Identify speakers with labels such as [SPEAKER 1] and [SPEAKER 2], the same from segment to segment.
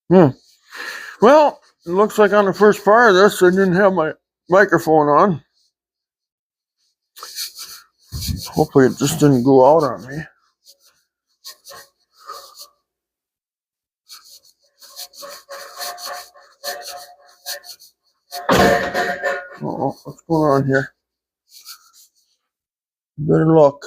[SPEAKER 1] Hmm. Well, it looks like on the first part of this, I didn't have my microphone on. Hopefully it just didn't go out on me. Oh, what's going on here? Better look.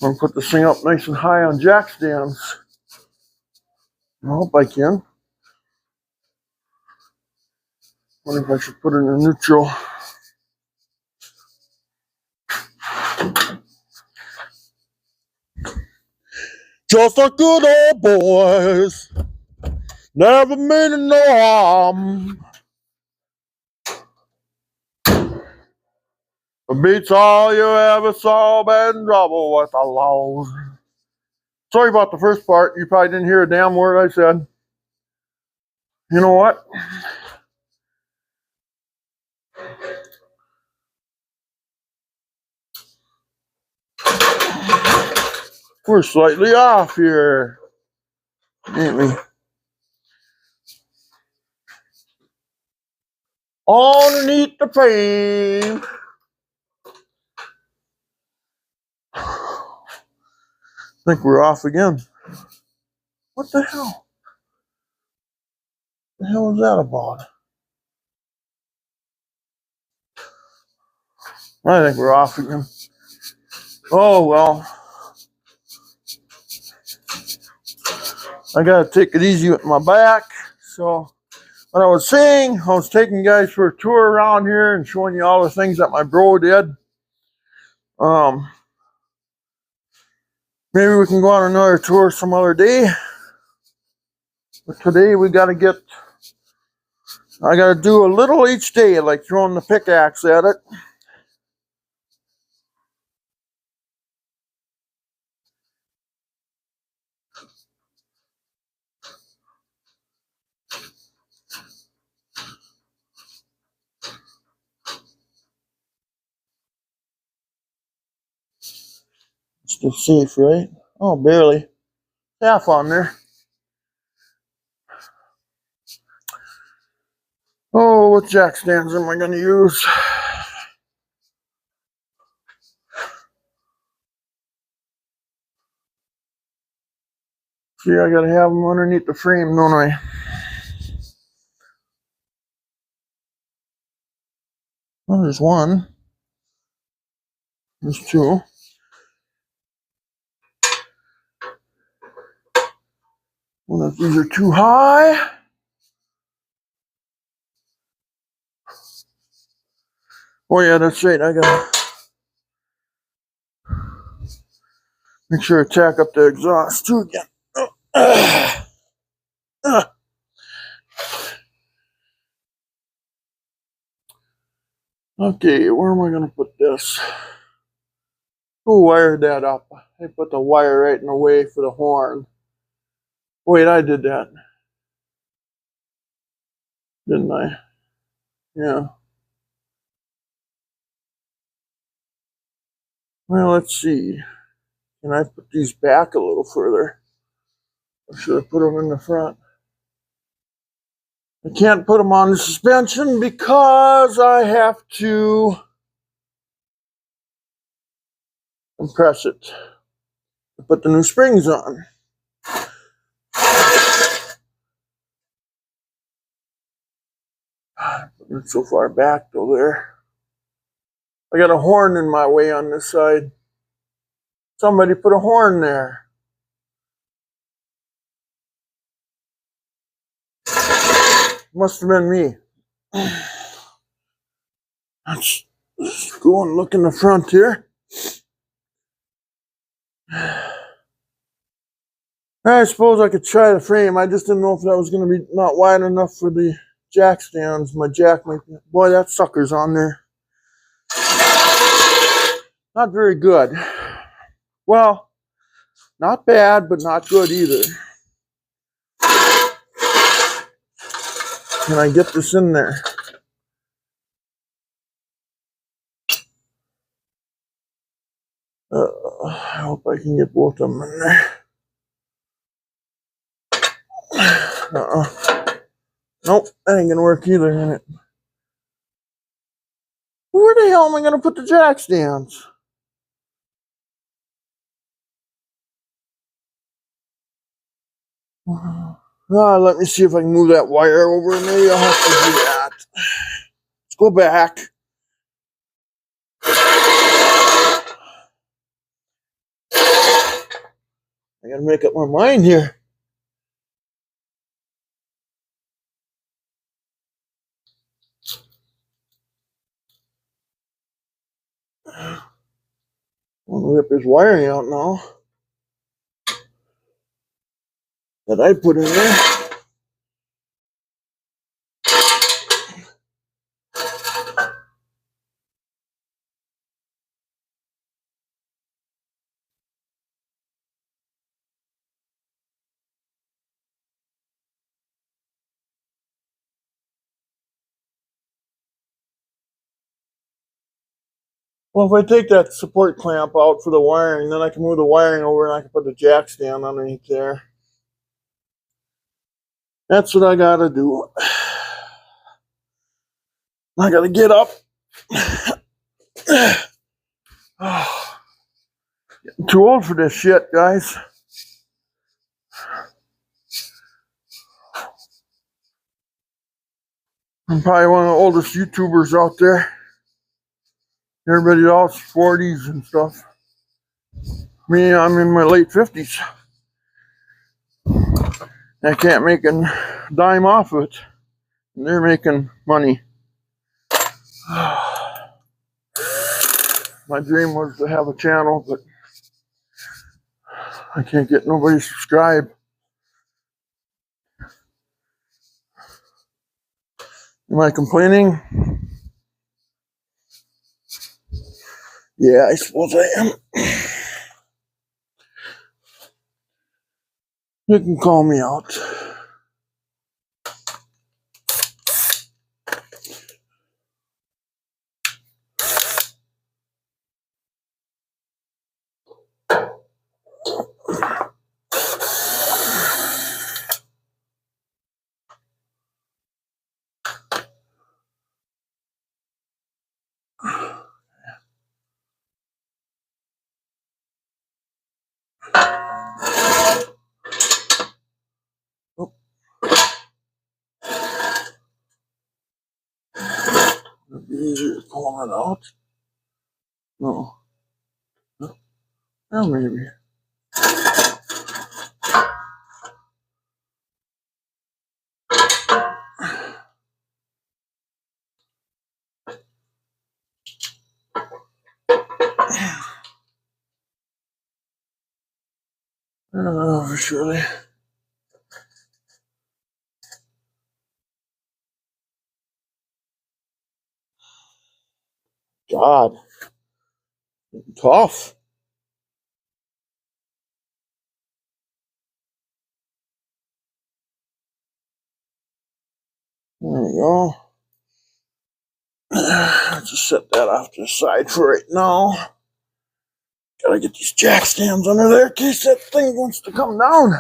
[SPEAKER 1] I'm gonna put this thing up nice and high on jack stands. I hope I can. Wonder if I should put it in neutral. Just like good old boys, never meaning no harm. It beats all you ever saw, been trouble with the laws. Sorry about the first part. You probably didn't hear a damn word I said. You know what? We're slightly off here, ain't we? Underneath the frame. I think we're off again. What the hell? What the hell is that about? I think we're off again. Oh, well. I gotta take it easy with my back. So, what I was saying, I was taking you guys for a tour around here and showing you all the things that my bro did. Maybe we can go on another tour some other day. But today I gotta do a little each day, like throwing the pickaxe at it. Still safe, right? Oh, barely. Half on there. Oh, what jack stands am I gonna use? See, I gotta have them underneath the frame, don't I? Well, there's one. There's two. Well, if these are too high. Oh yeah, that's right. I gotta make sure I tack up the exhaust too again. Okay, where am I gonna put this? Who wired that up? I put the wire right in the way for the horn. Wait, I did that, didn't I? Yeah. Well, let's see. Can I put these back a little further? Or should I put them in the front? I can't put them on the suspension because I have to compress it to put the new springs on. Putting it so far back though there. I got a horn in my way on this side. Somebody put a horn there. Must have been me. Let's go and look in the front here. I suppose I could try the frame. I just didn't know if that was going to be not wide enough for the jack stands. My jack might be... Boy, that sucker's on there. Not very good. Well, not bad, but not good either. Can I get this in there? I hope I can get both of them in there. Nope, that ain't gonna work either, in it. Where the hell am I gonna put the jack stands? Let me see if I can move that wire over. Maybe I'll have to do that. Let's go back. I gotta make up my mind here. I'm gonna rip his wiring out now that I put in there. Well, if I take that support clamp out for the wiring, then I can move the wiring over and I can put the jack stand underneath there. That's what I gotta do. I gotta get up. Getting too old for this shit, guys. I'm probably one of the oldest YouTubers out there. Everybody else 40s and stuff. Me, I'm in my late 50s. I can't make a dime off of it. And they're making money. My dream was to have a channel, but I can't get nobody subscribed. Am I complaining? Yeah, I suppose I am. You can call me out. Oh. It'd be easier pulling it out. No. Well, maybe. I don't know for surely. God. Tough. There we go. Just set that off to the side for right now. Gotta get these jack stands under there in case that thing wants to come down.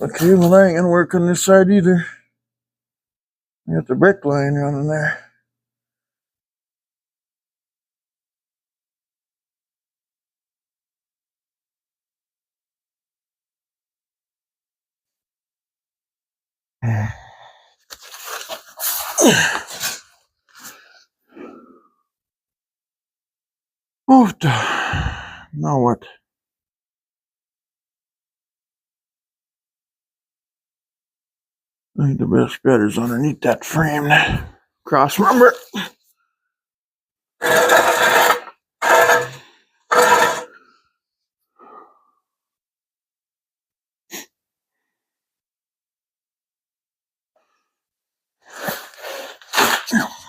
[SPEAKER 1] Okay, well, that ain't gonna work on this side either. I got the brick line running there. Oh, now what? I think the best bet is underneath that frame. cross member.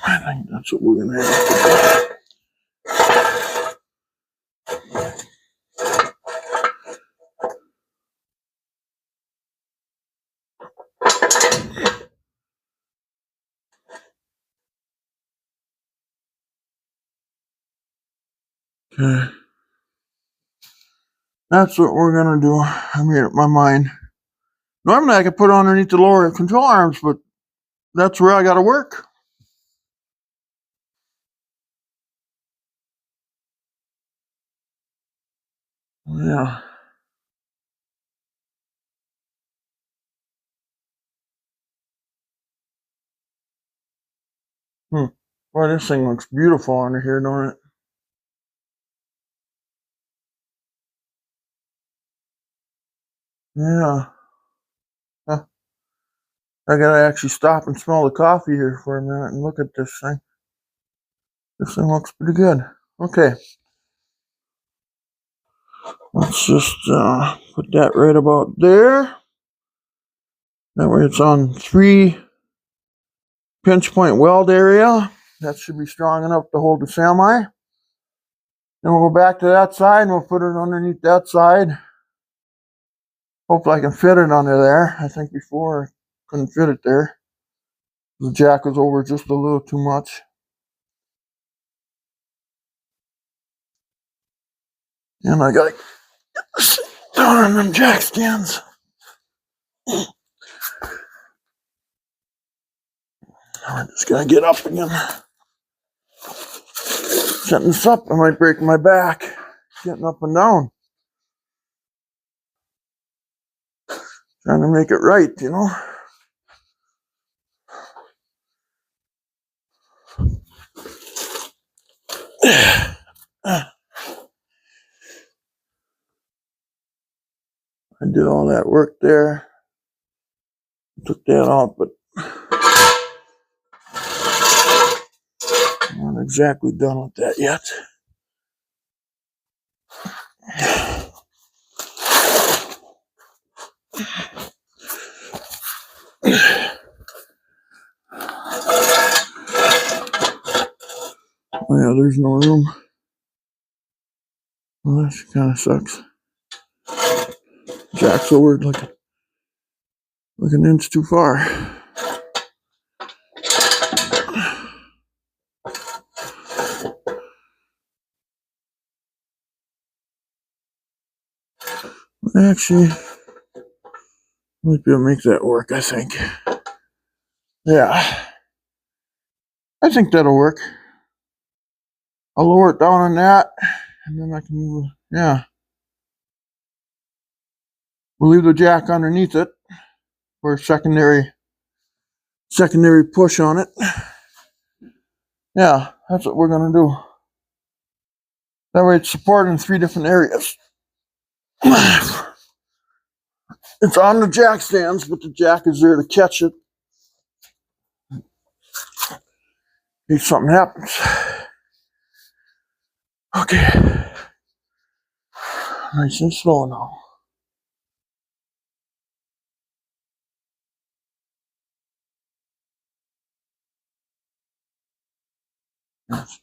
[SPEAKER 1] I think that's what we're gonna have. Okay. That's what we're gonna do. I made up my mind. Normally I could put underneath the lower control arms, but that's where I gotta work. Yeah. Boy, this thing looks beautiful under here, don't it? Yeah. Huh. I gotta actually stop and smell the coffee here for a minute and look at this thing. This thing looks pretty good. Okay. Let's just put that right about there. That way it's on 3 pinch point weld area. That should be strong enough to hold the semi. Then we'll go back to that side and we'll put it underneath that side. Hopefully I can fit it under there. I think before I couldn't fit it there. The jack was over just a little too much. And I gotta get down on them jack stands. I'm just gonna get up again. Setting this up, I might break my back. Getting up and down. Trying to make it right, you know. I did all that work there. Took that off, but I'm not exactly done with that yet. Oh yeah, there's no room. Well, that kind of sucks. Jack's over like an inch too far. Actually, might be able to make that work, I think. Yeah. I think that'll work. I'll lower it down on that, and then I can move. Yeah. We'll leave the jack underneath it for a secondary push on it. Yeah, that's what we're gonna do. That way it's supported in 3 different areas. It's on the jack stands, but the jack is there to catch it if something happens. Okay. Nice and slow now. Yes.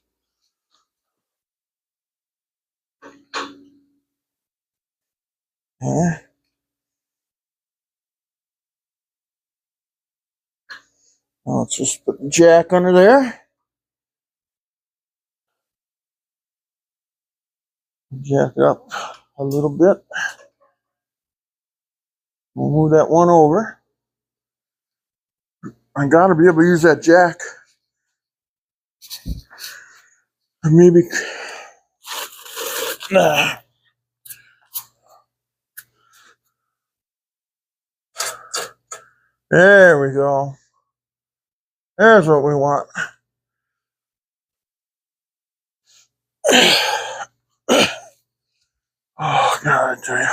[SPEAKER 1] Yeah. Now let's just put the jack under there. Jack it up a little bit. We'll move that one over. I gotta be able to use that jack. Or maybe. There we go. There's what we want. Oh, God, I tell you.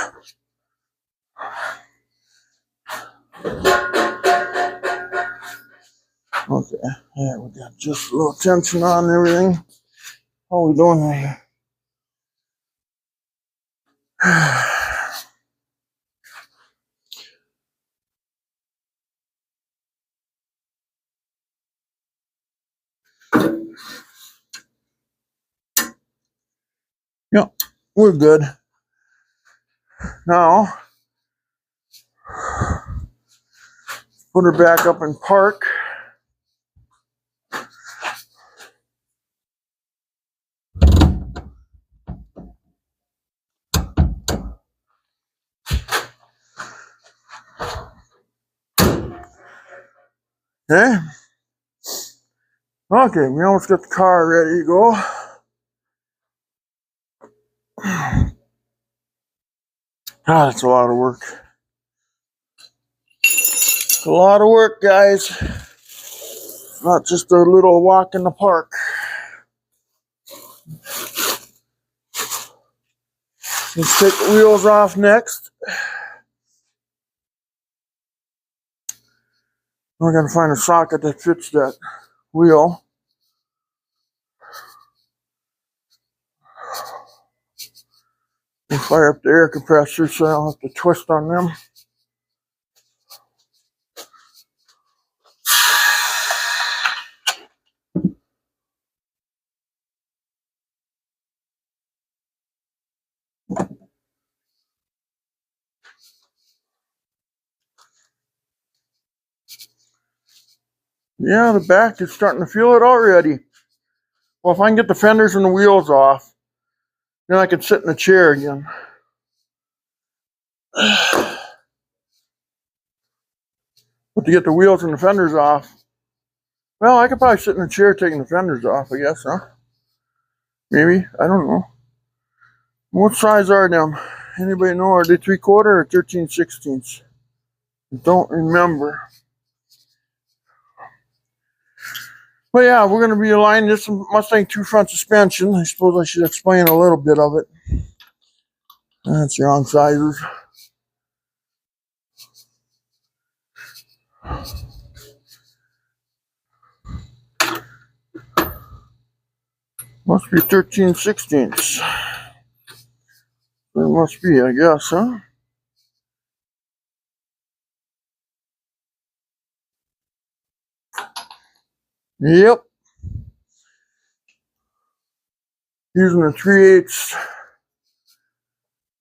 [SPEAKER 1] Okay, yeah, we got just a little tension on everything. How we doing here? Yep, we're good. Now, put her back up in park. Okay. Okay, we almost got the car ready to go. God, it's a lot of work. It's a lot of work, guys. It's not just a little walk in the park. Let's take the wheels off next. We're going to find a socket that fits that wheel. And fire up the air compressor so I don't have to twist on them. Yeah, the back is starting to feel it already. Well, if I can get the fenders and the wheels off, then I can sit in the chair again. But to get the wheels and the fenders off, well, I could probably sit in the chair taking the fenders off, I guess, huh? Maybe, I don't know. What size are them? Anybody know? Are they 3/4 or 13/16? I don't remember. But yeah, we're going to be aligning this Mustang 2 front suspension. I suppose I should explain a little bit of it. That's the wrong sizes. Must be 13/16. There must be, I guess, huh? Yep. Using a 3/8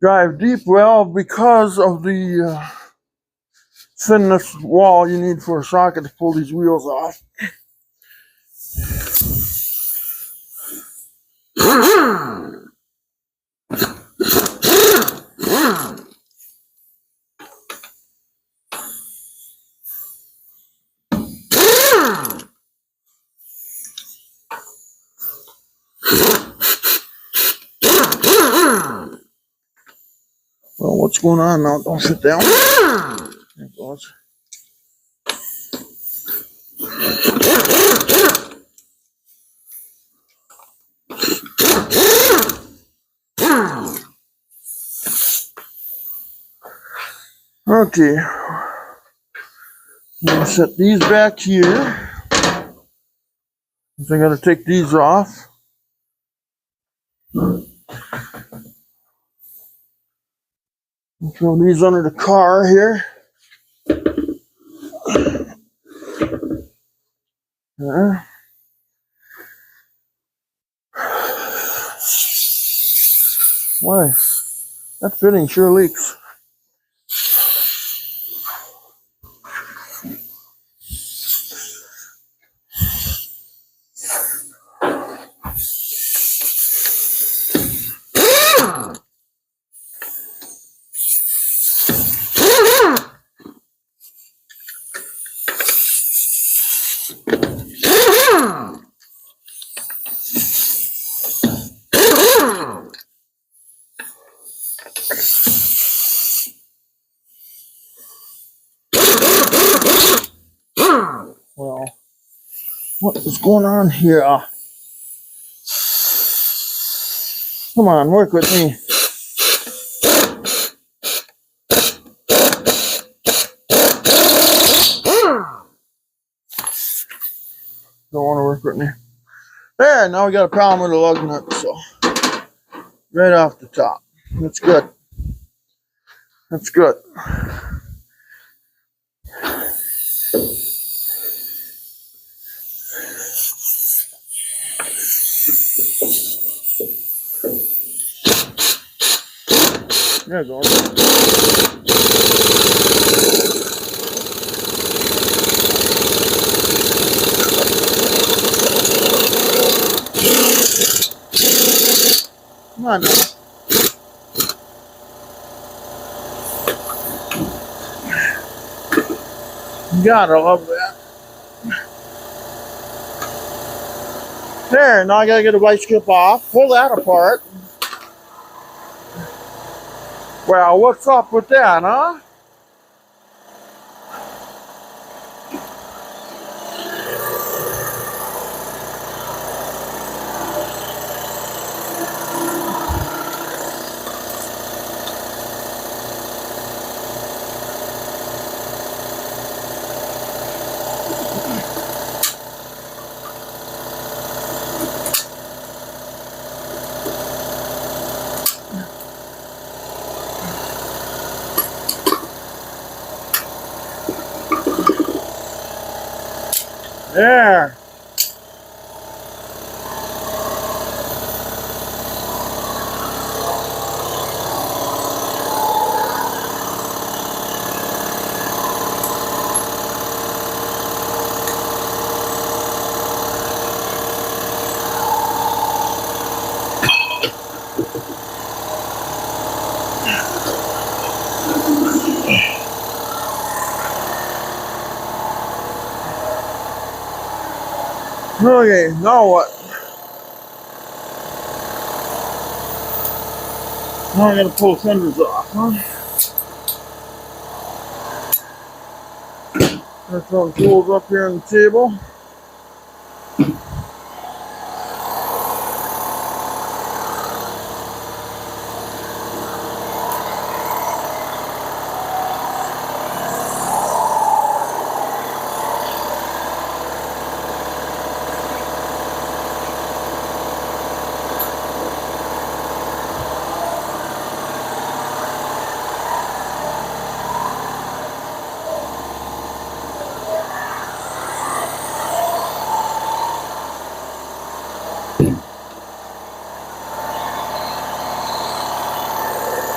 [SPEAKER 1] drive deep well because of the thinness wall you need for a socket to pull these wheels off. Well, what's going on now? Don't sit down. There it goes. Okay. I'm going to set these back here. So I got to take these off. Throw these under the car here. Why? That fitting sure leaks. Well, what is going on here? Come on, work with me. Don't want to work with me. There, now we got a problem with the lug nut, so right off the top. That's good. That's good. There it goes. Come on now. You gotta love that. There, now I gotta get a vice grip off. Pull that apart. Well, what's up with that, huh? There. Okay, now what? Now I gotta pull the fenders off, huh? Gotta throw the tools up here on the table.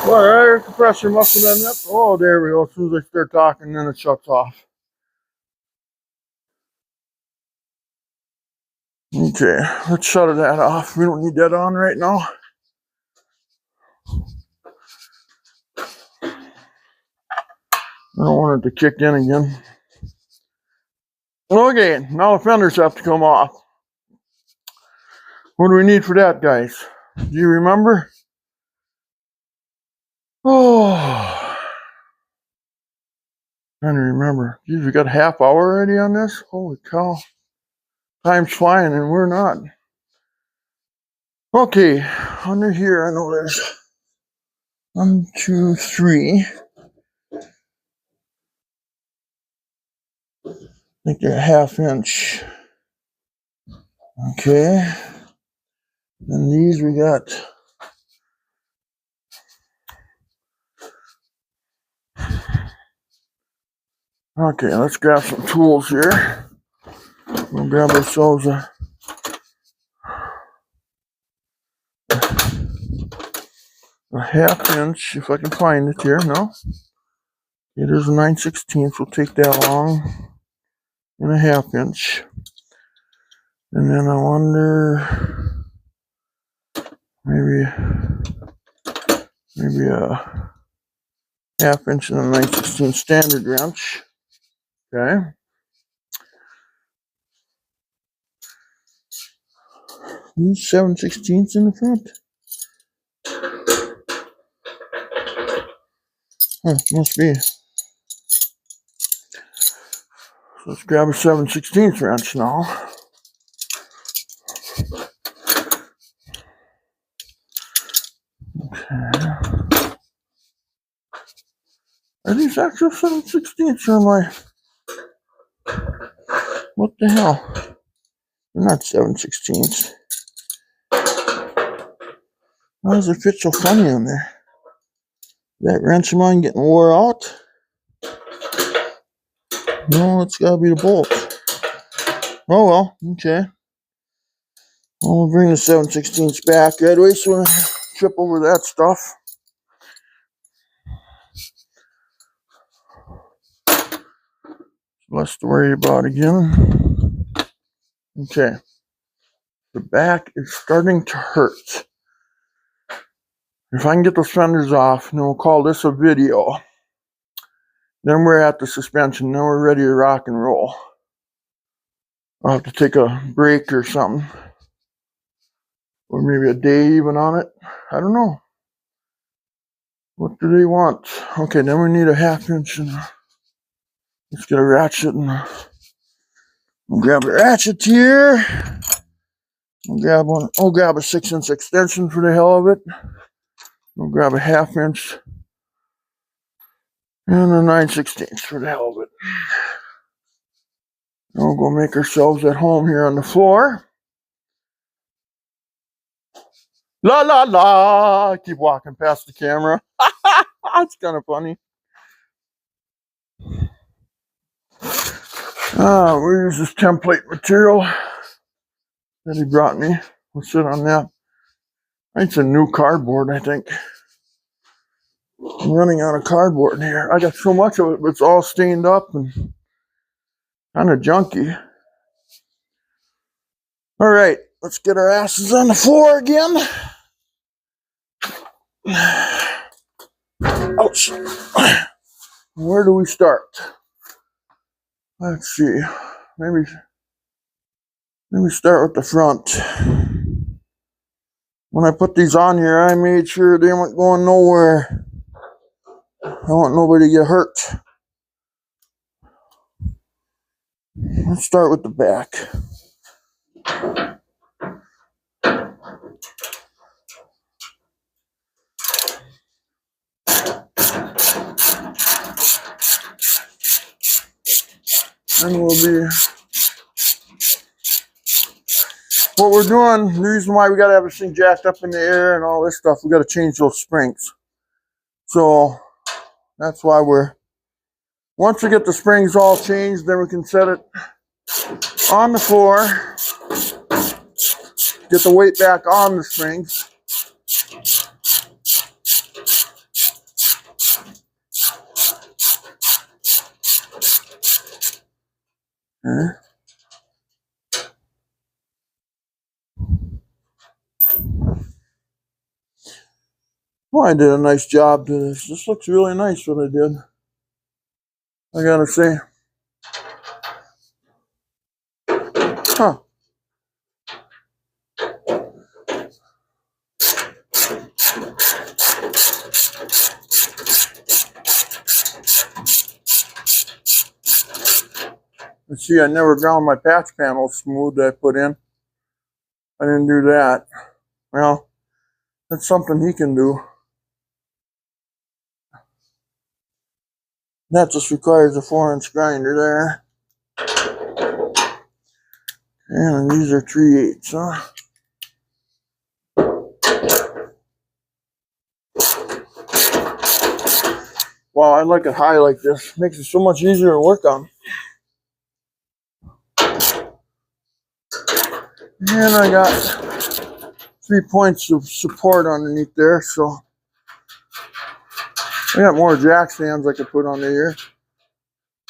[SPEAKER 1] Well, the air compressor must have been up. Oh, there we go. As soon as I start talking, then it shuts off. Okay, let's shut that off. We don't need that on right now. I don't want it to kick in again. Okay, now the fenders have to come off. What do we need for that, guys? Do you remember? Oh, trying to remember. Geez, we got a half hour already on this? Holy cow. Time's flying and we're not. Okay, under here I know there's 1, 2, 3. I think they're a 1/2 inch. Okay. And these we got. Okay, let's grab some tools here. We'll grab ourselves a a 1/2 inch, if I can find it here. No? It is a 9/16. We'll take that along in a 1/2 inch. And then I wonder maybe a 1/2 inch and a 9/16 standard wrench. Okay. These 7/16 in the front. Must be. So let's grab a 7/16 wrench now. Okay. Are these actual 7/16 or am I? What the hell? not 7/16. Why does it fit so funny on there? That wrench of mine getting wore out? No, it's gotta be the bolt. Oh well, okay. I'll bring the 7/16 back right away so I trip over that stuff. Less to worry about again. Okay. The back is starting to hurt. If I can get those fenders off, then we'll call this a video. Then we're at the suspension. Then we're ready to rock and roll. I'll have to take a break or something. Or maybe a day even on it. I don't know. What do they want? Okay, then we need a 1/2 inch. And let's get a ratchet and we'll grab a ratchet here. We'll grab one. I'll grab a 6-inch extension for the hell of it. We'll grab a 1/2 inch and a 9/16 for the hell of it. And we'll go make ourselves at home here on the floor. La la la! I keep walking past the camera. That's kind of funny. We use this template material that he brought me. We'll sit on that. It's a new cardboard, I think. I'm running out of cardboard here. I got so much of it, but it's all stained up and kind of junky. All right, let's get our asses on the floor again. Ouch. Where do we start? Let's see. Maybe start with the front. When I put these on here, I made sure they weren't going nowhere. I don't want nobody to get hurt. Let's start with the back. And we'll be... What we're doing, the reason why we got to have this thing jacked up in the air and all this stuff, we got to change those springs. So that's why once we get the springs all changed, then we can set it on the floor, get the weight back on the springs. Okay. Well, I did a nice job to this. This looks really nice what I did. I gotta say. Huh. And see, I never ground my patch panels smooth that I put in. I didn't do that. Well, that's something he can do. That just requires a 4-inch grinder there. And these are 3/8, huh? Wow, I like it high like this. Makes it so much easier to work on. And I got 3 points of support underneath there, so I got more jack stands I could put on here.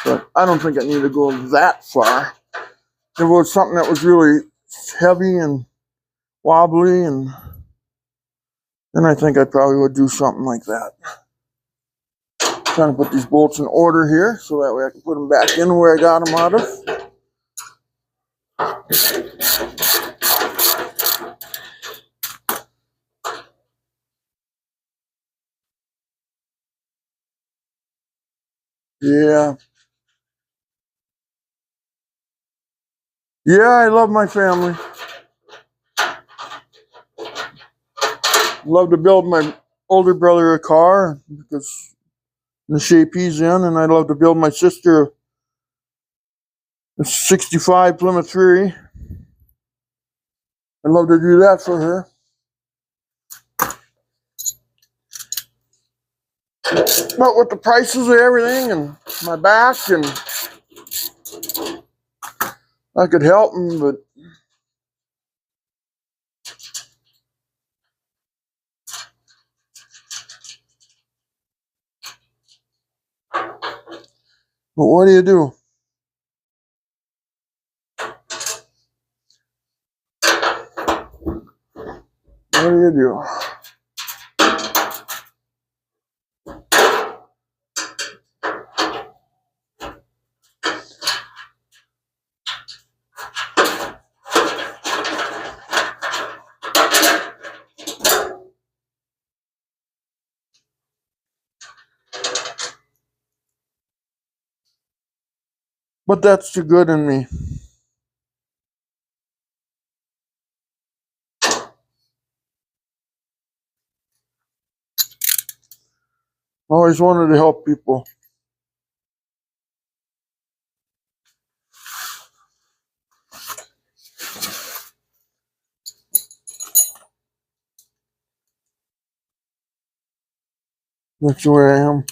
[SPEAKER 1] But I don't think I need to go that far. If it was something that was really heavy and wobbly, and then I think I probably would do something like that. Trying to put these bolts in order here, so that way I can put them back in where I got them out of. Yeah. Yeah, I love my family. Love to build my older brother a car because the shape he's in, and I'd love to build my sister a '65 Plymouth 3. I'd love to do that for her. But with the prices of everything and my back, and I could help them, but what do you do? What do you do? But that's the good in me. Always wanted to help people. That's the way I am.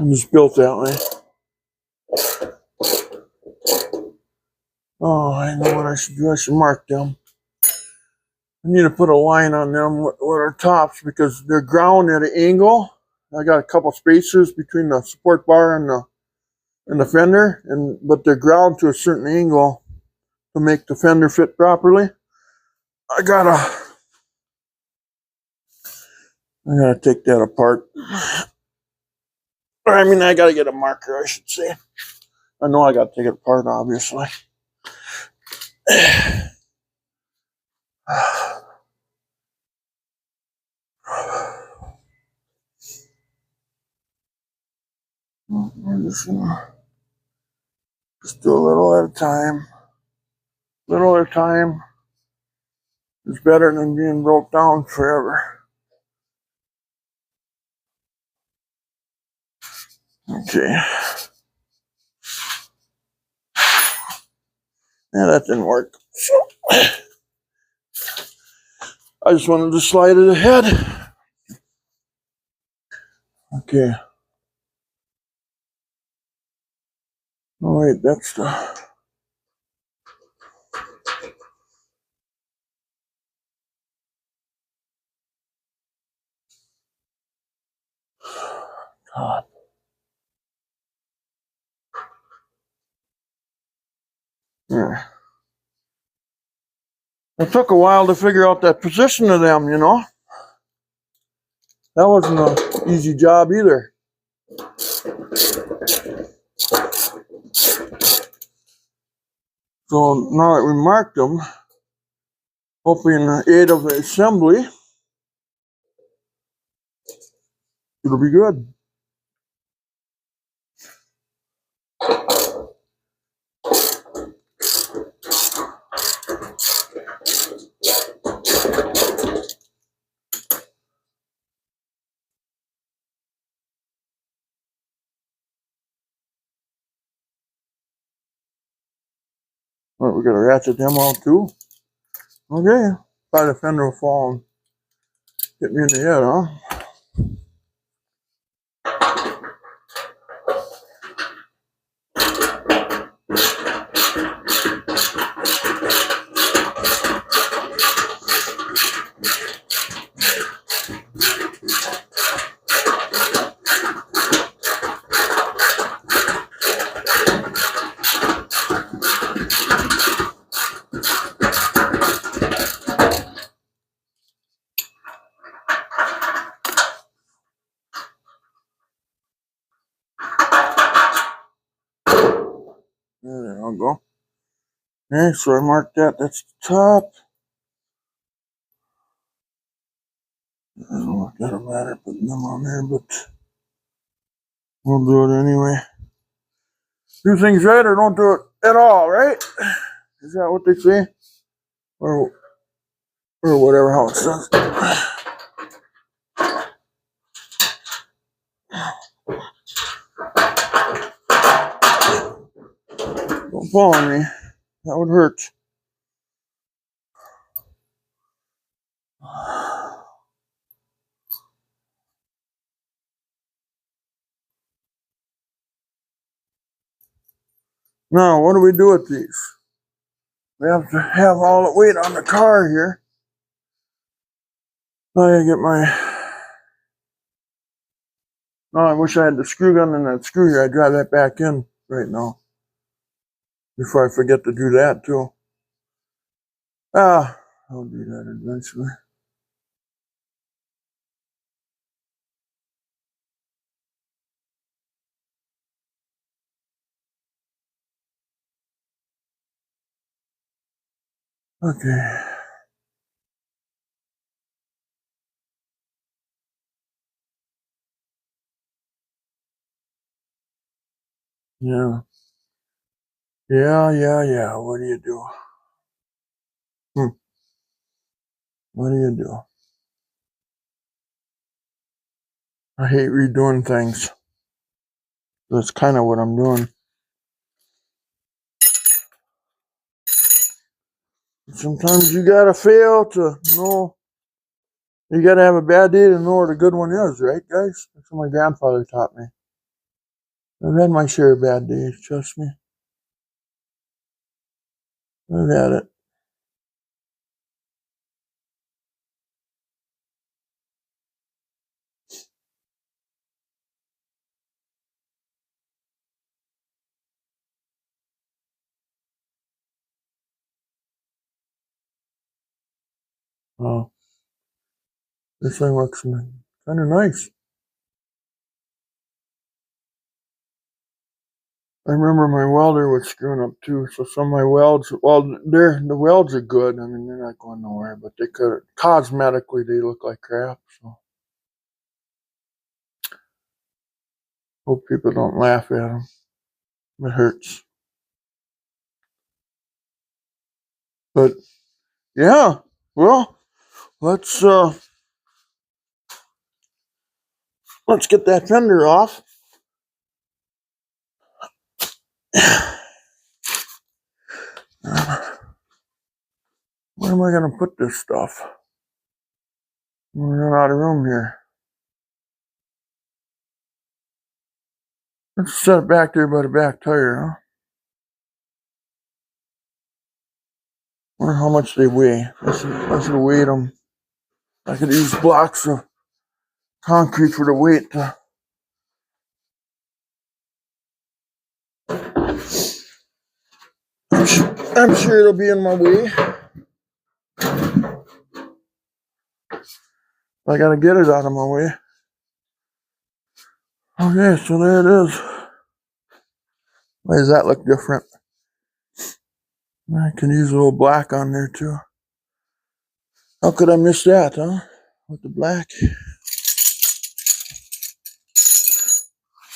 [SPEAKER 1] I'm just built that way. Oh, I know what I should do. I should mark them. I need to put a line on them with our tops because they're ground at an angle. I got a couple spacers between the support bar and the fender, but they're ground to a certain angle to make the fender fit properly. I gotta take that apart. I mean, I gotta get a marker, I should say. I know I gotta take it apart, obviously. We're just gonna do a little at a time. Little at a time is better than being broke down forever. Okay. Yeah, that didn't work. So, I just wanted to slide it ahead. Okay. Oh wait, that's the top. Yeah. It took a while to figure out that position of them, you know. That wasn't an easy job either. So now that we marked them, hopefully in the aid of the assembly, it'll be good. All right, we gotta ratchet them out too. Okay. Probably the fender will fall and hit me in the head, huh? There I'll go. Okay, so I marked that. That's the top. I don't know if that'll matter putting them on there, but we'll do it anyway. Do things right or don't do it at all, right? Is that what they say? Or whatever, how it says. Don't fall on me. That would hurt. Now, what do we do with these? We have to have all the weight on the car here. I gotta get my... Oh, I wish I had the screw gun and that screw here. I'd drive that back in right now. Before I forget to do that, too. I'll do that eventually. Okay. Yeah. Yeah. What do you do? What do you do? I hate redoing things. That's kind of what I'm doing. Sometimes you gotta fail to know. You gotta have a bad day to know what a good one is, right, guys? That's what my grandfather taught me. I've had my share of bad days, trust me. I've had it. Oh, this thing looks kind of nice. I remember my welder was screwing up too, so some of my welds, well, the welds are good. I mean, they're not going nowhere, but they could, cosmetically, they look like crap, so. Hope people don't laugh at them. It hurts. But, yeah, well, let's get that fender off. Where am I going to put this stuff? We're out of room here. Let's set it back there by the back tire, huh? Wonder how much they weigh. I should weigh them. I could use blocks of concrete for the weight. I'm sure it'll be in my way. I gotta get it out of my way. Okay, so there it is. Why does that look different? I can use a little black on there too. How could I miss that, huh? With the black?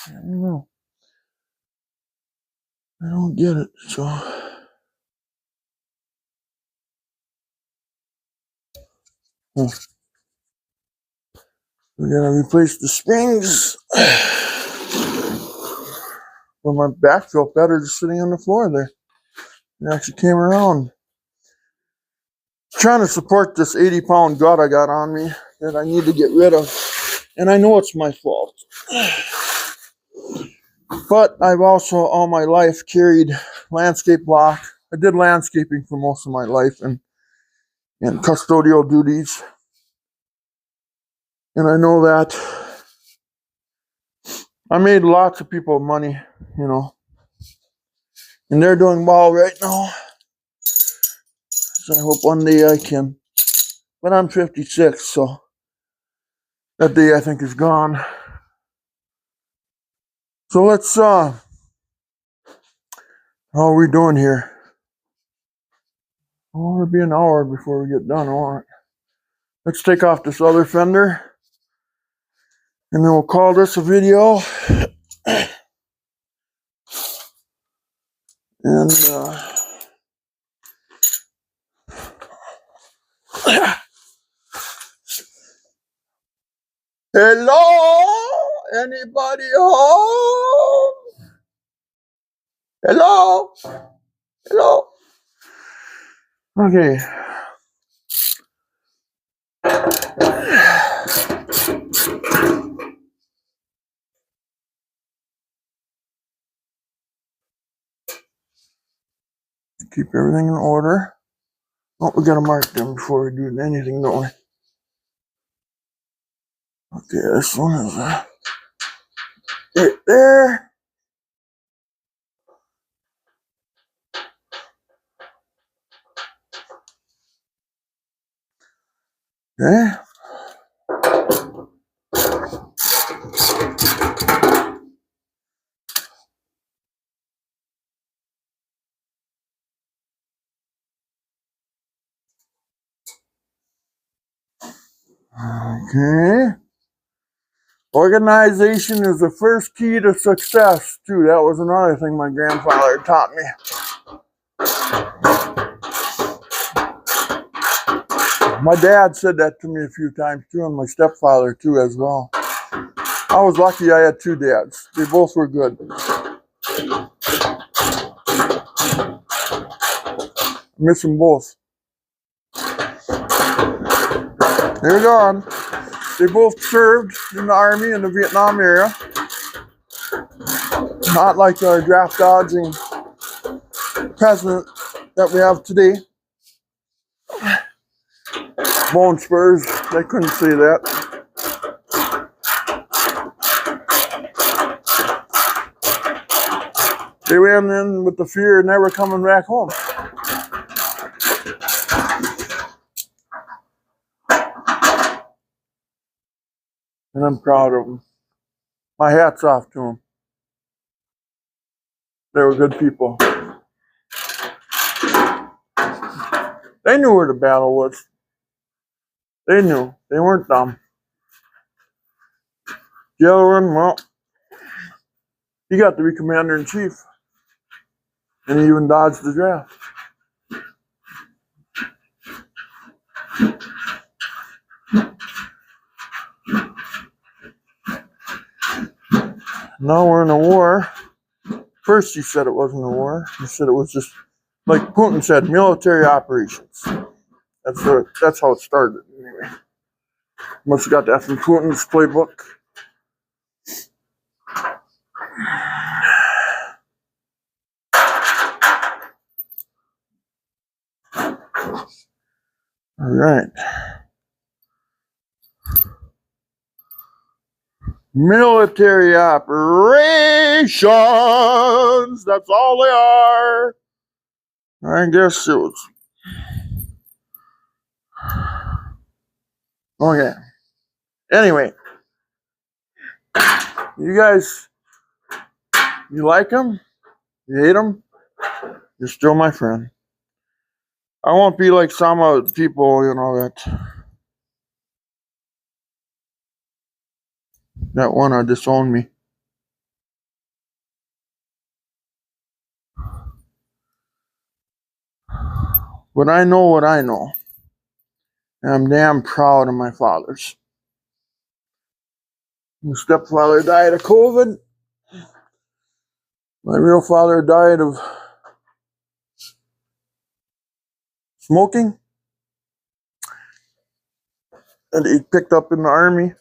[SPEAKER 1] I don't know. I don't get it, so. We gotta replace the springs. Well, my back felt better just sitting on the floor there. It actually came around. Trying to support this 80-pound gut I got on me that I need to get rid of. And I know it's my fault. But I've also all my life carried landscape block. I did landscaping for most of my life and custodial duties. And I know that I made lots of people money, you know. And they're doing well right now. So I hope one day I can. But I'm 56, so that day I think is gone. So let's, how are we doing here? Oh, it'll be an hour before we get done. All right. Let's take off this other fender. And then we'll call this a video. And, hello? Anybody home? Hello? Hello? Okay. Keep everything in order. Oh, we gotta mark them before we do anything, don't we? Okay, this one is right there. Okay. Okay. Organization is the first key to success, too. That was another thing my grandfather taught me. My dad said that to me a few times, too, and my stepfather, too, as well. I was lucky I had two dads. They both were good. I miss them both. They're gone. They both served in the Army in the Vietnam era. Not like our draft dodging president that we have today. Bone spurs, they couldn't say that. They went in with the fear of never coming back home. And I'm proud of them. My hat's off to them. They were good people. They knew where the battle was. They knew. They weren't dumb. The other one, well, he got to be commander-in-chief. And he even dodged the draft. Now we're in a war. First he said it wasn't a war. He said it was just, like Putin said, military operations. That's how it started, anyway. Must have got that from Putin's playbook. All right. Military operations. That's all they are. I guess it was. Okay. Anyway. You guys, you like them? You hate them? You're still my friend. I won't be like some of the people, that want to disown me. But I know what I know. And I'm damn proud of my fathers. My stepfather died of COVID. My real father died of smoking. And he picked up in the Army.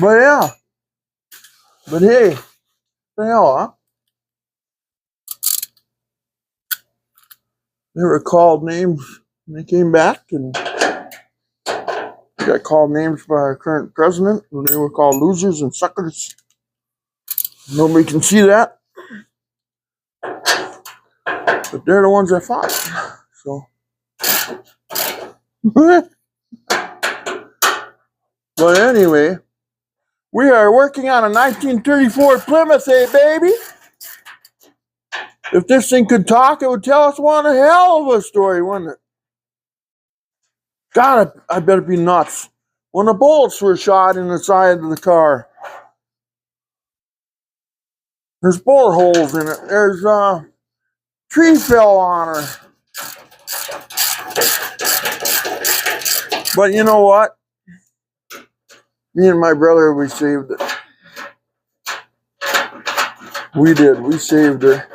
[SPEAKER 1] But yeah. But hey, what the hell, huh? They were called names when they came back, and they got called names by our current president, and they were called losers and suckers. Nobody can see that. But they're the ones that fought. So. But anyway, we are working on a 1934 Plymouth, baby. If this thing could talk, it would tell us one hell of a story, wouldn't it? God, I bet it'd be nuts. When the bullets were shot in the side of the car, there's bullet holes in it. There's tree fell on her. But you know what? Me and my brother, we saved it. We did. We saved her.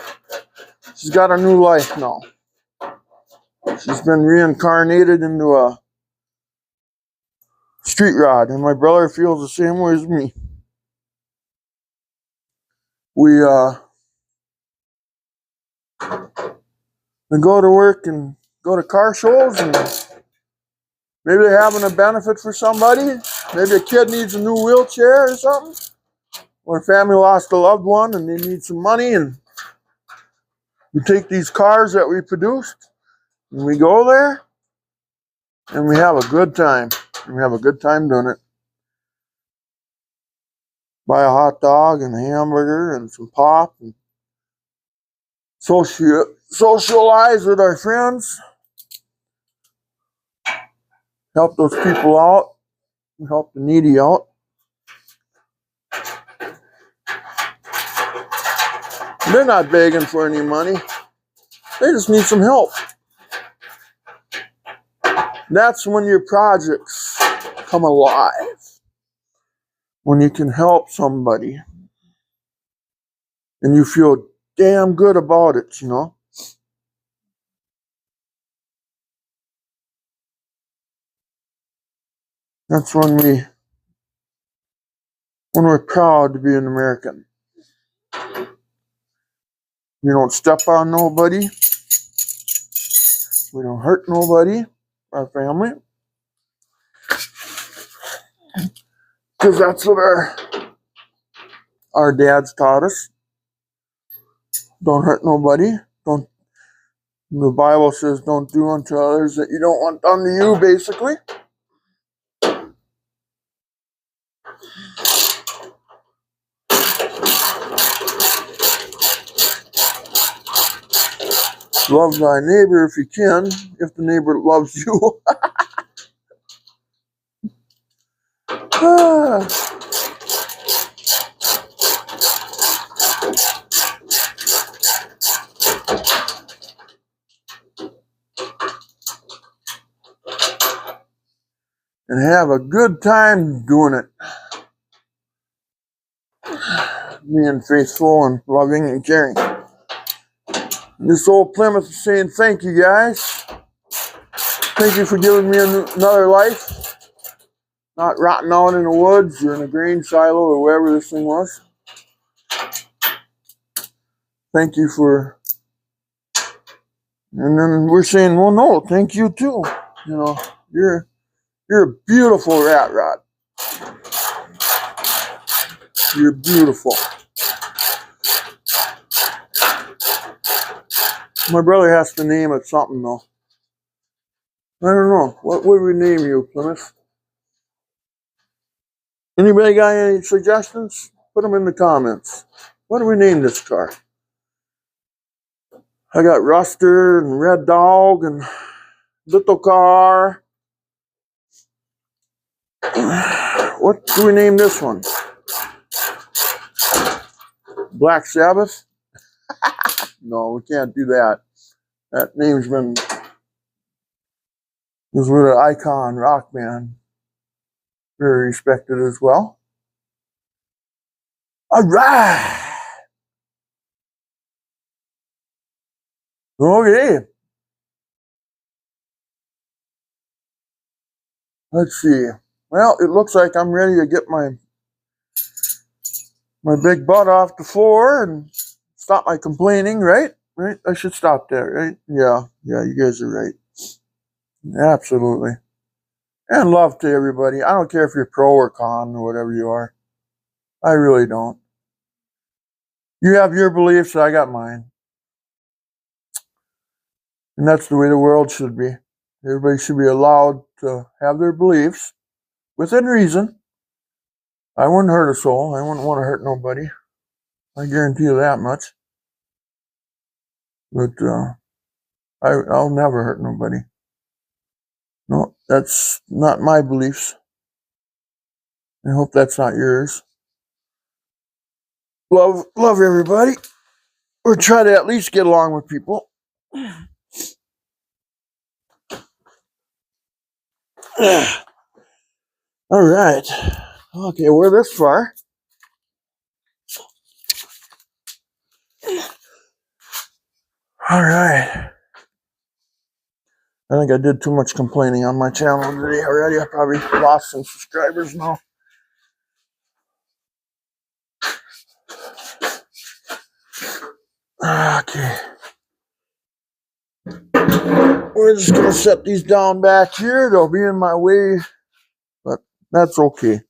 [SPEAKER 1] She's got a new life now. She's been reincarnated into a street rod, and my brother feels the same way as me. we go to work and go to car shows, and maybe they're having a benefit for somebody. Maybe a kid needs a new wheelchair or something, or a family lost a loved one and they need some money, and we take these cars that we produced and we go there and we have a good time. We have a good time doing it. Buy a hot dog and a hamburger and some pop and socialize with our friends. Help those people out. Help the needy out. They're not begging for any money. They just need some help. That's when your projects come alive. When you can help somebody. And you feel damn good about it, you know. That's when we're proud to be an American. We don't step on nobody. We don't hurt nobody, our family. Because that's what our dads taught us. Don't hurt nobody. The Bible says don't do unto others that you don't want done to you, basically. Love thy neighbor if you can, if the neighbor loves you. And have a good time doing it. Being faithful and loving and caring. This old Plymouth is saying thank you, guys. Thank you for giving me another life. Not rotting out in the woods or in a grain silo or wherever this thing was. Thank you for... And then we're saying, well, no, thank you too. You know, you're a beautiful rat rod. You're beautiful. My brother has to name it something, though. I don't know. What would we name you, Plymouth? Anybody got any suggestions? Put them in the comments. What do we name this car? I got Ruster and Red Dog and Little Car. What do we name this one? Black Sabbath? No, we can't do that. That name's was with an icon rock band. Very respected as well. All right. Okay. Let's see. Well, it looks like I'm ready to get my big butt off the floor and stop my complaining, right? Right? I should stop that, right? Yeah, you guys are right. Absolutely. And love to everybody. I don't care if you're pro or con or whatever you are. I really don't. You have your beliefs, I got mine. And that's the way the world should be. Everybody should be allowed to have their beliefs within reason. I wouldn't hurt a soul. I wouldn't want to hurt nobody. I guarantee you that much. But I'll never hurt nobody. No, that's not my beliefs. I hope that's not yours. Love everybody. Or try to at least get along with people. All right. Okay, we're this far. All right. I think I did too much complaining on my channel today already. I probably lost some subscribers now. Okay. We're just gonna set these down back here. They'll be in my way, but that's okay.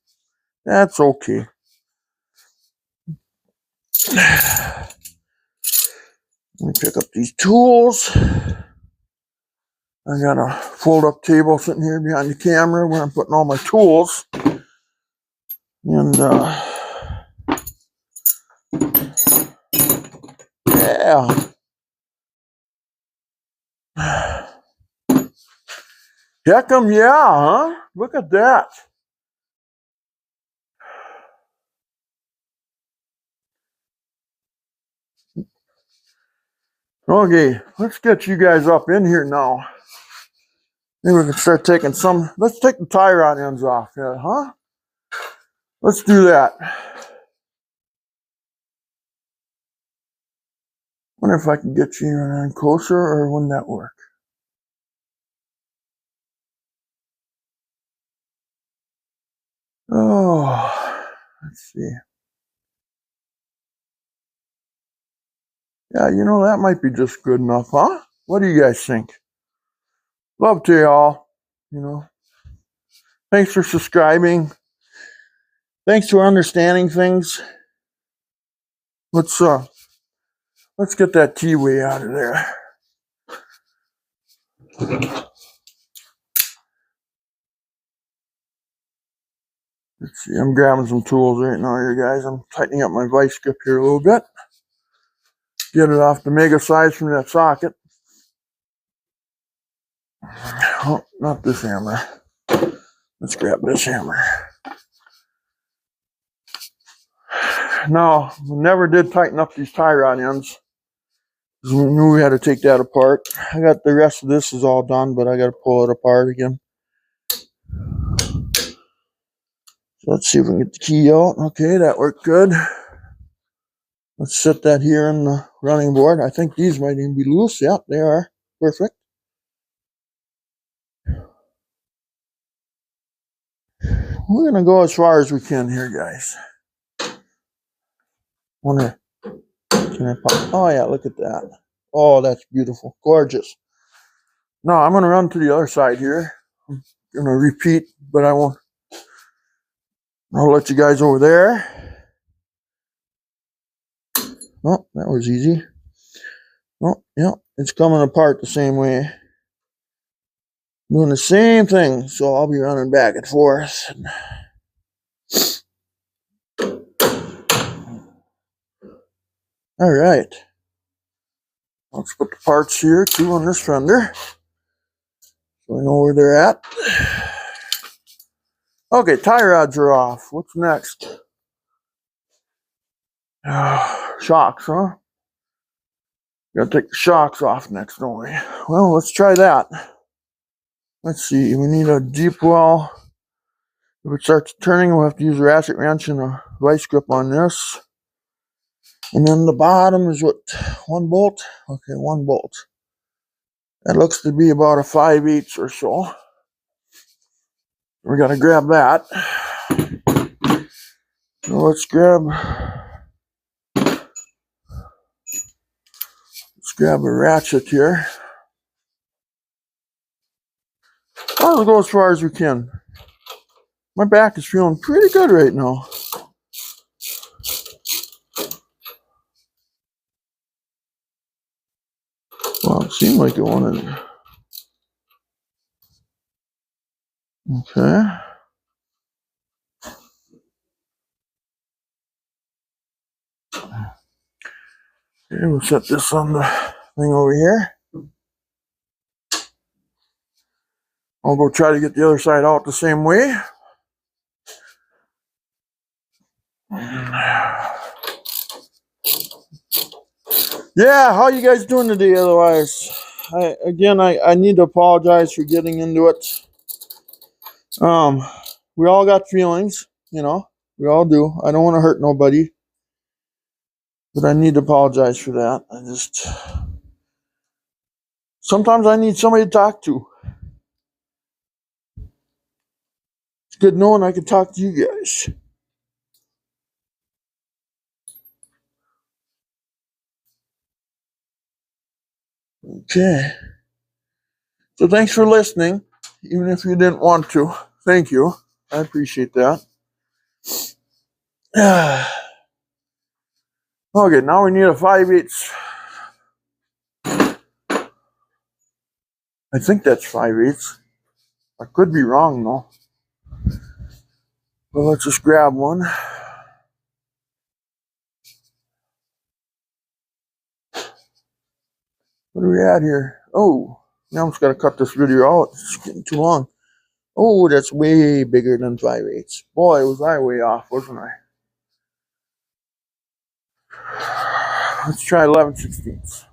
[SPEAKER 1] That's okay. Let me pick up these tools. I got a fold-up table sitting here behind the camera where I'm putting all my tools. And yeah. Heck'em yeah, huh? Look at that. Okay, let's get you guys up in here now. Maybe we can start taking some. Let's take the tie rod ends off, yeah, huh? Let's do that. Wonder if I can get you in closer, or wouldn't that work? Oh, let's see. Yeah, you know, that might be just good enough, huh? What do you guys think? Love to y'all, you know. Thanks for subscribing. Thanks for understanding things. Let's get that T-way out of there. Let's see, I'm grabbing some tools right now here, guys. I'm tightening up my vice grip here a little bit. Get it off the mega size from that socket. Oh, not this hammer. Let's grab this hammer. No, we never did tighten up these tie rod ends, because we knew we had to take that apart. I got the rest of this is all done, but I got to pull it apart again. So let's see if we can get the key out. Okay, that worked good. Let's set that here on the running board. I think these might even be loose. Yep, they are. Perfect. We're going to go as far as we can here, guys. Wonder, can I pop? Oh, yeah, look at that. Oh, that's beautiful. Gorgeous. Now, I'm going to run to the other side here. I'm going to repeat, but I won't. I'll let you guys over there. Oh, that was easy. Oh, yeah, it's coming apart the same way. Doing the same thing, so I'll be running back and forth. All right. Let's put the parts here, too, on this fender, so we know where they're at. Okay, tie rods are off. What's next? Shocks, huh? Gotta take the shocks off next, don't we? Well, let's try that. Let's see, we need a deep well. If it starts turning, we'll have to use a ratchet wrench and a vice grip on this. And then the bottom is what, 1 bolt? Okay, 1 bolt. That looks to be about a 5/8 or so. We gotta grab that. So let's grab a ratchet here. I'll go as far as we can. My back is feeling pretty good right now. Well, it seemed like it wanted. Okay. Okay, we'll set this on the thing over here. I'll go try to get the other side out the same way. Yeah, how you guys doing today otherwise? I need to apologize for getting into it. We all got feelings, you know. We all do. I don't want to hurt nobody. But I need to apologize for that. Sometimes I need somebody to talk to. It's good knowing I can talk to you guys. Okay. So thanks for listening, even if you didn't want to. Thank you. I appreciate that. Okay, now we need a 5/8. I think that's 5/8. I could be wrong though. Well, let's just grab one. What are we at here? Oh, now I'm just gonna cut this video out. It's getting too long. Oh, that's way bigger than 5/8. Boy, was I way off, wasn't I? Let's try 11/16.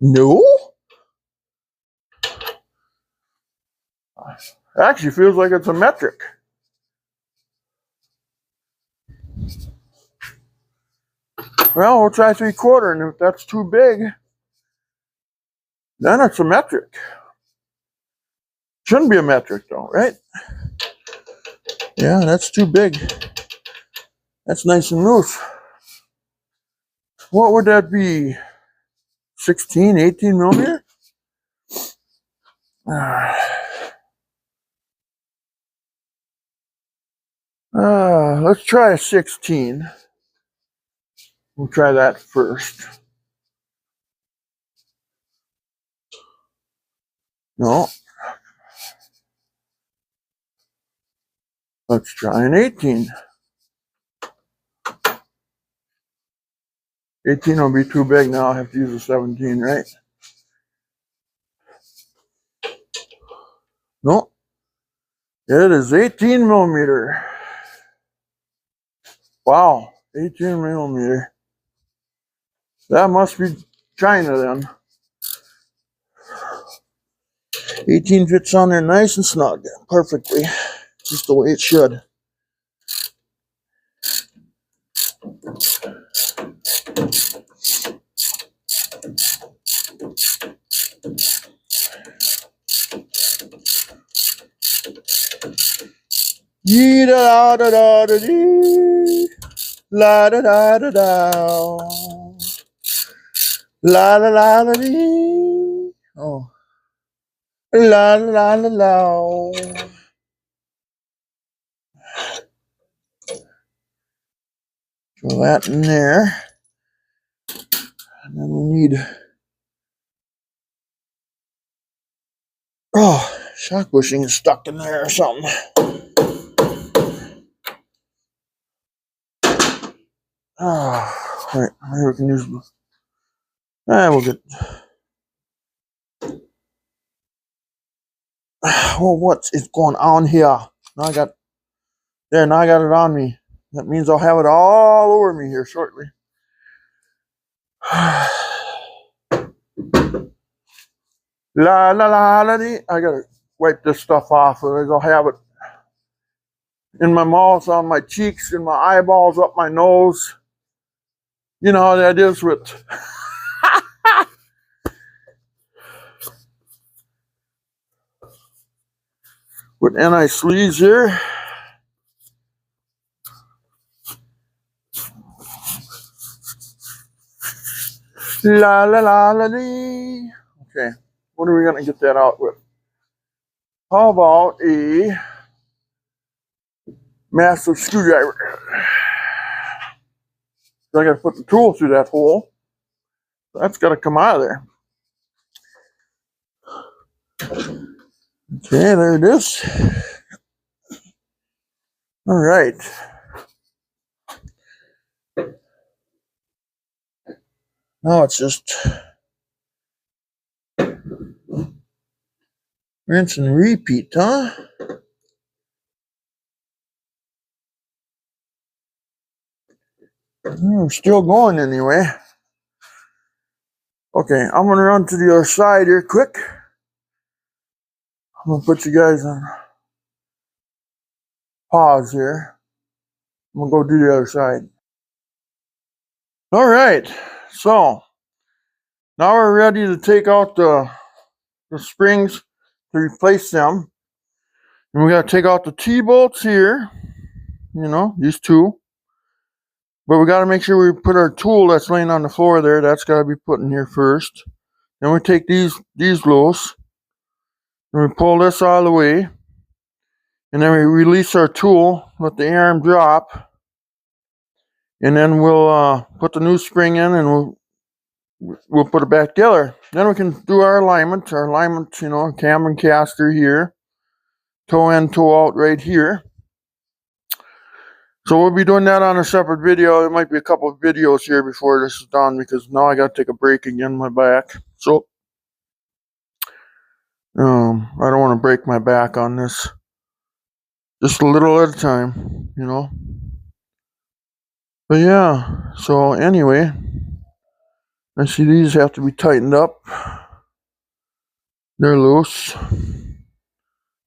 [SPEAKER 1] No? It actually feels like it's a metric. Well, we'll try 3/4, and if that's too big, then it's a metric. Shouldn't be a metric though, right? Yeah, that's too big. That's nice and loose. What would that be? 16, 18 millimeter? Let's try a 16. We'll try that first. No. Let's try an 18. 18 will be too big now. I'll have to use a 17, right? No. It is 18 millimeter. Wow. 18 millimeter. That must be China then. 18 fits on there nice and snug. Perfectly. Just the way it should. Yee da da da da dee. La da da da da. La la la la dee. Oh. La la la la. Throw that in there. And then we need. Oh, shock bushing is stuck in there or something. Oh, right. Maybe we can use. We'll get. Well, what is going on here? Now I got. There, now I got it on me. That means I'll have it all over me here shortly. La la la la dee. I gotta wipe this stuff off, otherwise I'll have it in my mouth, on my cheeks, in my eyeballs, up my nose. You know how that is with with anti-sleaze here. La la la la dee. Okay, what are we gonna get that out with? How about a massive screwdriver? So I gotta put the tool through that hole. That's gotta come out of there. Okay, there it is. All right. Now it's just rinse and repeat, huh? I'm still going anyway. Okay, I'm gonna run to the other side here quick. I'm gonna put you guys on pause here. I'm gonna go do the other side. All right, so now we're ready to take out the the springs to replace them. And we got to take out the T-bolts here, you know, these two. But we got to make sure we put our tool that's laying on the floor there. That's got to be put in here first. Then we take these loose. And we pull this out of the way. And then we release our tool, let the arm drop. And then we'll put the new spring in and we'll put it back together. Then we can do our alignment. Our alignment, you know, cam and caster here. Toe in, toe out right here. So we'll be doing that on a separate video. There might be a couple of videos here before this is done because now I got to take a break again in my back. So I don't want to break my back on this. Just a little at a time, you know. But yeah, so anyway, I see these have to be tightened up. They're loose.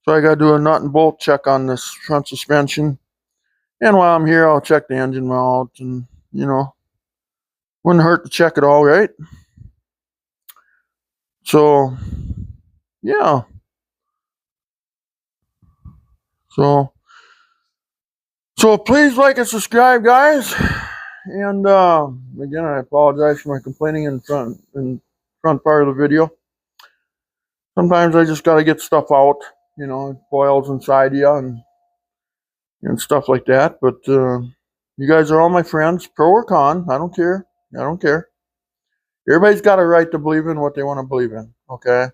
[SPEAKER 1] So I got to do a nut and bolt check on this front suspension. And while I'm here, I'll check the engine mount and, you know, wouldn't hurt to check it all, right? So, yeah. So please like and subscribe, guys. And again, I apologize for my complaining in front part of the video. Sometimes I just got to get stuff out, you know, it boils inside you and stuff like that. But you guys are all my friends, pro or con. I don't care. I don't care. Everybody's got a right to believe in what they want to believe in. Okay,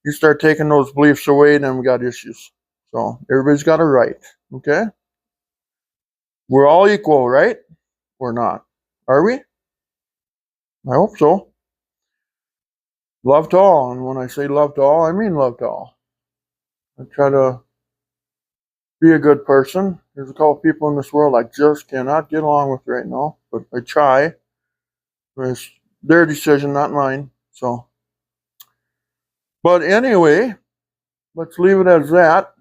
[SPEAKER 1] you start taking those beliefs away, then we got issues. So everybody's got a right. Okay, we're all equal, right? Or not? Are we? I hope so. Love to all, and when I say love to all, I mean love to all. I try to be a good person. There's a couple of people in this world I just cannot get along with right now, but I try. It's their decision, not mine. So, but anyway, let's leave it as that.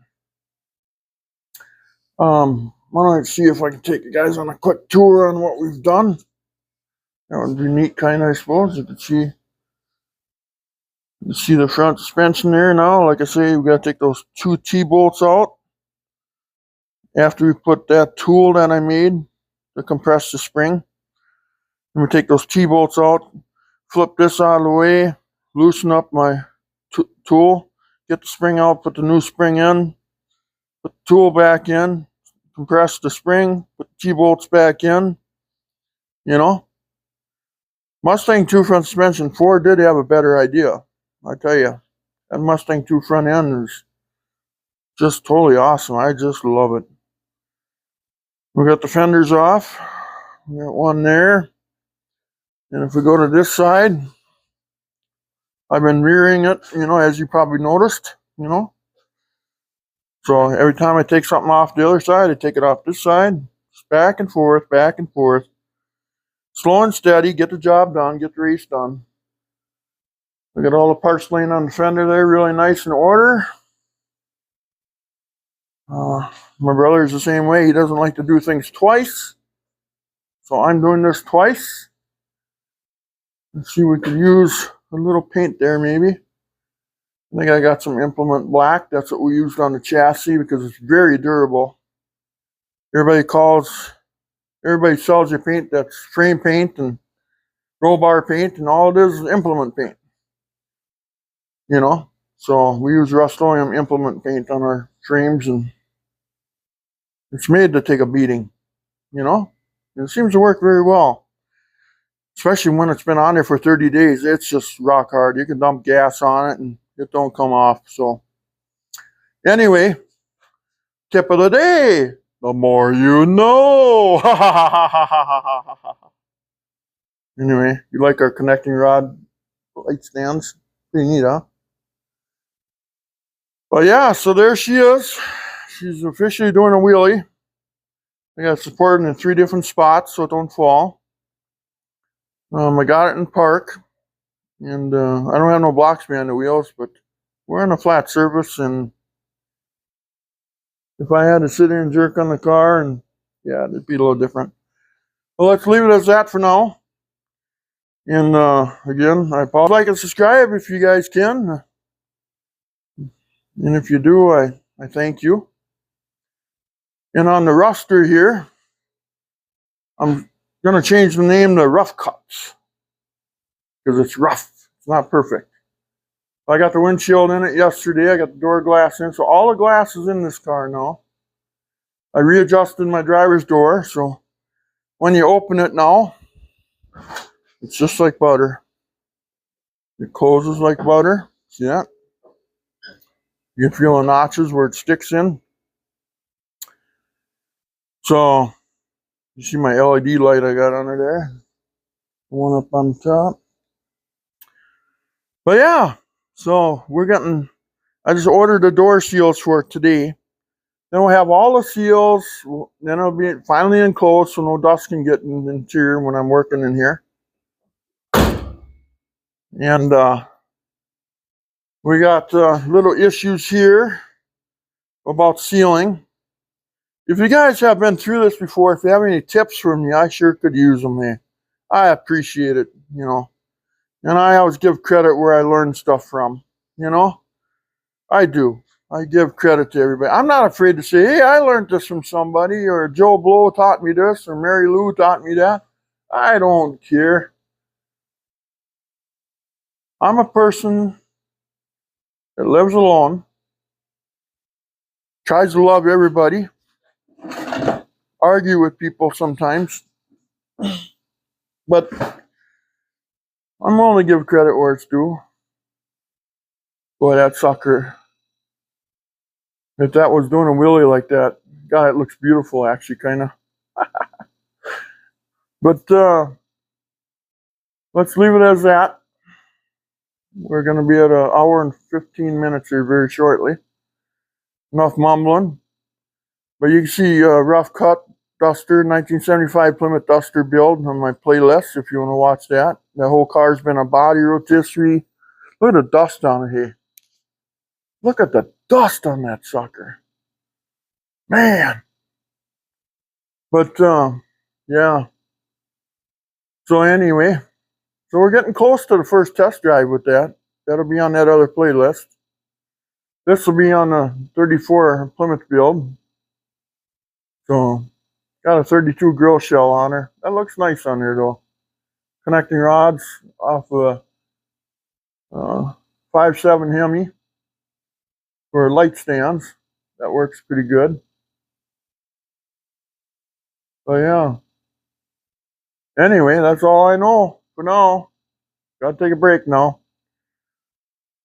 [SPEAKER 1] Why don't I see if I can take you guys on a quick tour on what we've done. That would be neat, kind of, I suppose. You can see the front suspension there now. Like I say, we got to take those two T-bolts out. After we put that tool that I made to compress the spring, and we take those T-bolts out, flip this out of the way, loosen up my tool, get the spring out, put the new spring in, put the tool back in, compress the spring, put the T-bolts back in, you know. Mustang 2 front suspension, Ford did have a better idea. I tell you, that Mustang 2 front end is just totally awesome. I just love it. We got the fenders off. We got one there. And if we go to this side, I've been rearing it, you know, as you probably noticed, you know. So every time I take something off the other side, I take it off this side. Just back and forth, back and forth. Slow and steady, get the job done, get the race done. We got all the parts laying on the fender there, really nice in order. My brother's the same way. He doesn't like to do things twice. So I'm doing this twice. Let's see, we could use a little paint there maybe. I think I got some Implement Black. That's what we used on the chassis because it's very durable. Everybody sells you paint that's frame paint and roll bar paint, and all it is implement paint. You know, so we use Rust-Oleum implement paint on our frames, and it's made to take a beating, you know. And it seems to work very well, especially when it's been on there for 30 days. It's just rock hard. You can dump gas on it and it don't come off. So anyway, tip of the day: the more you know. Anyway, you like our connecting rod light stands? Pretty neat, huh? But yeah, so there she is. She's officially doing a wheelie. I got it supported in 3 different spots so it don't fall. I got it in park, and I don't have no blocks behind the wheels, but we're on a flat surface, and if I had to sit here and jerk on the car, and yeah, it'd be a little different. Well, let's leave it as that for now. And again, I apologize. Like and subscribe if you guys can. And if you do, I thank you. And on the Ruster here, I'm going to change the name to Rough Cuts because it's rough. It's not perfect. I got the windshield in it yesterday. I got the door glass in. So all the glass is in this car now. I readjusted my driver's door. So when you open it now, it's just like butter. It closes like butter. See that? You can feel the notches where it sticks in. So you see my LED light I got under there. One up on top. But yeah, so I just ordered the door seals for it today. Then we'll have all the seals. Then it'll be finally enclosed so no dust can get in the interior when I'm working in here. And we got little issues here about sealing. If you guys have been through this before, if you have any tips for me, I sure could use them. I appreciate it, you know. And I always give credit where I learn stuff from, you know. I do. I give credit to everybody. I'm not afraid to say, hey, I learned this from somebody, or Joe Blow taught me this, or Mary Lou taught me that. I don't care. I'm a person that lives alone, tries to love everybody, argue with people sometimes, but I'm willing to give credit where it's due. Boy, that sucker, if that was doing a wheelie like that, God, it looks beautiful, actually, kind of. But let's leave it as that. We're going to be at an hour and 15 minutes here very shortly. Enough mumbling. But you can see Rough Cut Duster, 1975 Plymouth Duster build on my playlist if you want to watch that. The whole car's been a body rotisserie. Look at the dust on it here. Look at the dust on that sucker. Man. But, yeah. So anyway, so we're getting close to the first test drive with that. That'll be on that other playlist. This will be on the 34 Plymouth build. So, got a 32 grill shell on her. That looks nice on there though. Connecting rods off a 5.7 Hemi for light stands. That works pretty good. But yeah. Anyway, that's all I know for now. Gotta take a break now.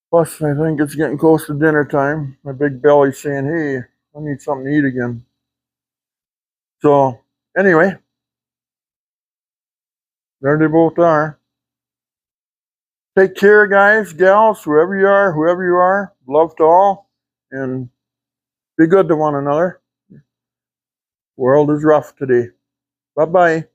[SPEAKER 1] Plus, I think it's getting close to dinner time. My big belly's saying, hey, I need something to eat again. So, anyway, there they both are. Take care, guys, gals, whoever you are. Love to all, and be good to one another. World is rough today. Bye-bye.